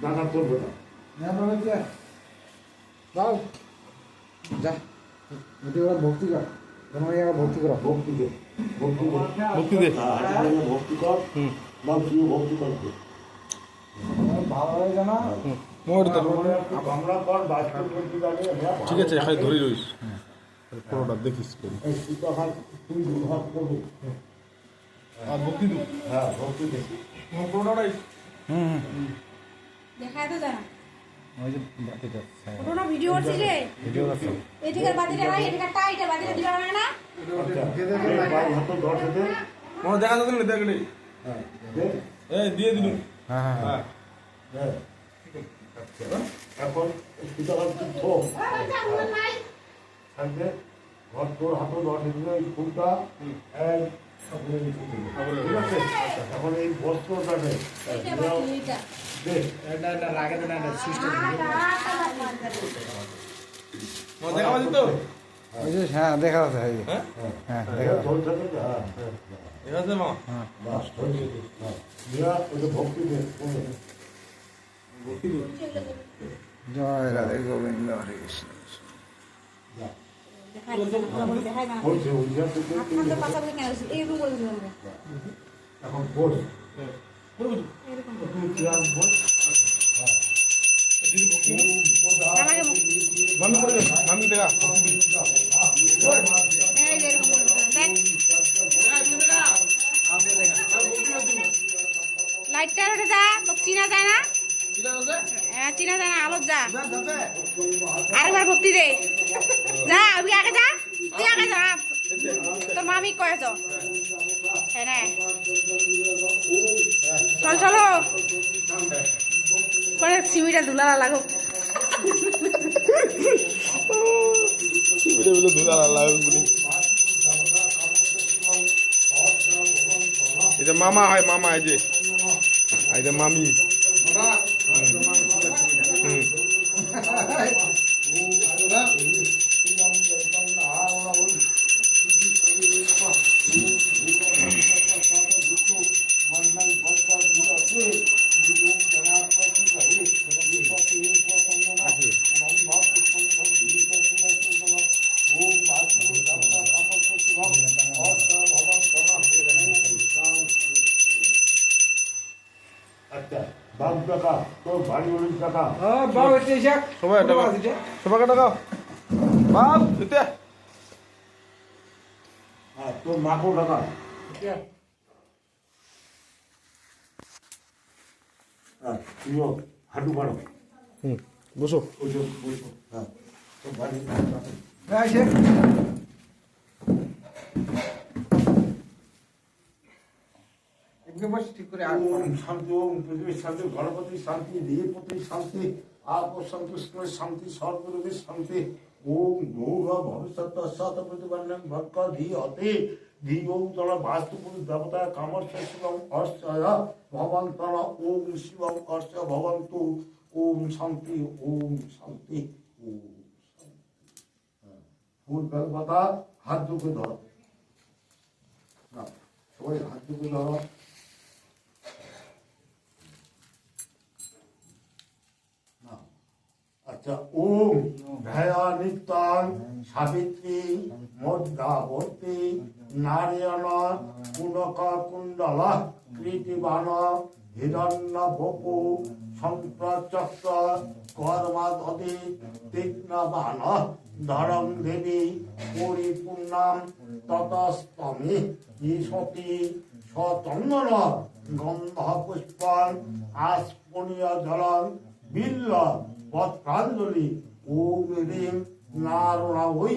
দাদা করবে না যাও যা এটি ওরা ভক্তি কর তোমার জায়গা ভক্তি করা ভক্তি দে ভক্তি দে ভক্তি দে ভক্তি কর বা তুই ভক্তি কর ভালো হয়ে জানা আমরা কর বাস্তব ভক্তি দাঁড়িয়ে ঠিক আছে খালি ধরে রইস পুরোটা দেখিস তুই তখন তুই বিভাগ করবি আর ভক্তি দু হ্যাঁ ভক্তি দে পুরোটাই দেখায় তো জানা ওই যে বাতিটা পুরোনো ভিডিও করছি রে ভিডিও আছে এদিকে বাতিটা ভাই এদিকে টাইট বাতিটা দিবা না ভাই হাতে 10 দে মনে দেখা যাচ্ছে না দেখলে হ্যাঁ দে এই দিয়ে দিলু হ্যাঁ হ্যাঁ হ্যাঁ হ্যাঁ এখন তুই তখন তুই থোক থাকবে ঘর তোর হাতে 10 দিলে এই ফুলটা এক ঠিক আছে এখন এই বস্ত্রটা দে এটা বাতি এটা দে এটা রাগে দেন এটা সিস্টেম মনে দেখা যাচ্ছে তো ওই যে হ্যাঁ দেখা যাচ্ছে এই যে। হ্যাঁ হ্যাঁ দেখা যাচ্ছে তোর সাথে হ্যাঁ দেখা যাচ্ছে মা হ্যাঁ বাস হয়ে গেছে হ্যাঁ দিয়া ওটা ভক্তি দে ভক্তি দু জয় রাধে গোবিন্দ হরে কৃষ্ণ দেখায় দেখায় না হয়েছে ওই যা থেকে আপনাদের পাশাপাশি কেন এই রুম বলে দিলাম এখন বস এরকম তুই কিরাম বস মামি করে দে মামি দেখা এই যে এরকম করে দেখ লাইটটা উঠে যা তো চিনা যায় না হ্যাঁ চিনা যায় না আলো যা আরেকবার ভক্তি দে যা আমি আগে যা তুই আগে যা তোর মামি কয়েছ হ্যাঁ চল চলো করে সিমিটা ধুলা লাগো বলে বলে ধুলা লাগবে বলে এটা মামা হয় মামা এই যে এটা মামি হুম আচ্ছা বাপ টাকা তোর বাড়ি বাড়ির টাকা বাবু এসে এসে সবাই টাকা সবাইকে টাকা বাপ দিতে হ্যাঁ তোর মাকেও টাকা হ্যাঁ তুইও হাঁটু বাড়ো হুম বসো ওই যে বসো হ্যাঁ তোর বাড়ির টাকা এসে একদম বস ঠিক করে আর ওম শান্তি ওম পৃথিবীর শান্তি গণপতি শান্তি দেহপতি শান্তি আপ সন্তুষ্ট শান্তি সর্বরূপে শান্তি ওম গৌর ভবিষ্যৎ সত প্রতিবন্ধন ভক্ত ধী হতে ধী ওম তলা বাস্তুপুরুষ দেবতা কামর্ষ শিবম অর্চয় ভবন তলা ওম শিবম অর্চ ভবন্তু ওম শান্তি ওম শান্তি ওম শান্তি ফুল বেলপাতা হাত দুটো ধরো না সবাই হাত দুটো ধরো আচ্ছা ওম ভয়া নিত্যাং সাবিত্রী মধ্যাবর্তী নারায়ণ পুনকা কুণ্ডল কৃতিবান হিরণ্য বপু সম্প্রচক্র কর্মাদি তীক্ষ্ণবান ধরম দেবী পরিপূর্ণাম ততস্তমি ঈশতি সচন্দন গন্ধ পুষ্পন আস্পনীয় জলং বিল্ল পত্রাঞ্জলি ওম রিং নারণা ওই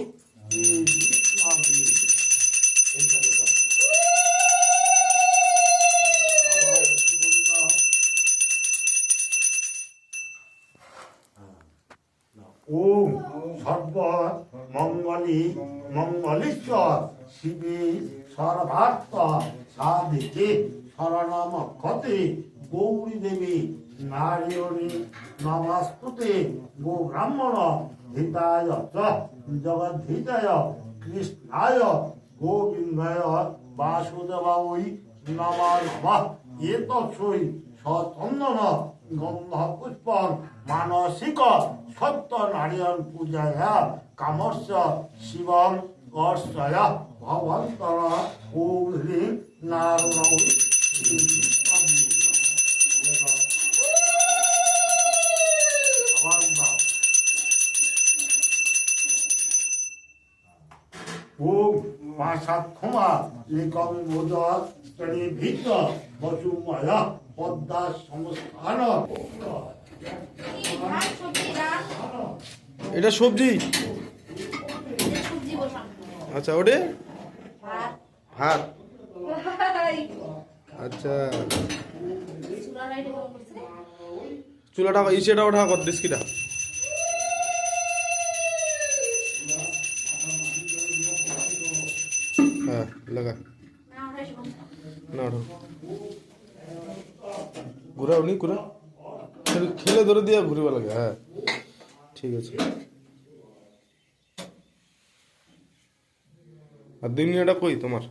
ওম সর্ব মঙ্গলী মঙ্গলেশ্বর শিবী সর্বার্থ সাধিকে শরণমক্ষতে গৌরী দেবী নারায়ণী নমস্তুতে গো ব্রাহ্মণ হিতায় চ জগদ্ধিতায় কৃষ্ণায় গোবিন্দায় বাসুদেবায় নমঃ নমঃ এতৎসই সচন্দন গন্ধ পুষ্পং মানসিক সত্য নারায়ণ পূজায়া কামস্য শিবং অর্চয় ভবন্তর ওম হ্রিং নারায়ণ। ওম পাশাক্ষমা লিকম মোদক ভিত বসুময়া পদ্মা সংস্থান। এটা সবজি। আচ্ছা ওটা ভাত। আচ্ছা চুলাটা ইসেটা ওঠা কর দিস কিটা। হ্যাঁ লাগা না ওঠো ঘুরাও নি ঘুরা খেলে ধরে দিয়ে ঘুরিবা লাগে। হ্যাঁ ঠিক আছে। আর 2 মিনিটটা কই তোমার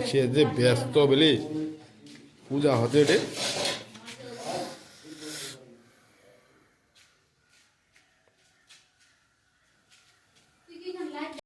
সে যে ব্যস্ত বলি পূজা হতে